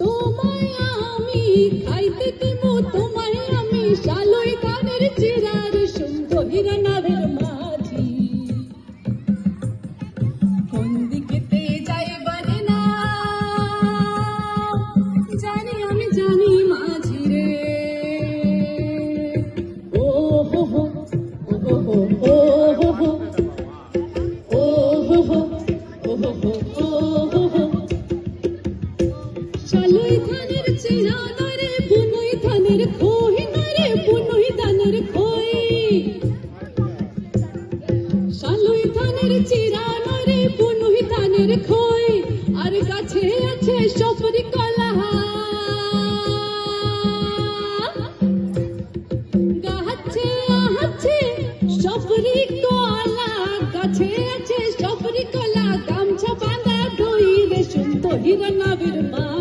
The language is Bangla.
তোমায় আমি খাইতে দিব, তোমায় আমি শালই ধানের চিরার সুন্দরীর নাভের মাঝি। কোন দিকেতে যাইবারে না জানি, আমি জানি মাঝি রে। ও হো হো, ও হো হো, ও হো হো, ও হো হো, ও হো হো, ও হো হো। শালই ধানের চিরা নরে, বুনই ধানের খই নরে, বুনই ধানের খই। শালই ধানের চিরা নরে, বুনই ধানের খই। আর গাছে আছে সফরি কলা, গাছে আছে সফরি কলা, গাছে আছে সফরি কলা। গামছা বাঁধা দই রে সুন্দরীর নাভের মাঝি।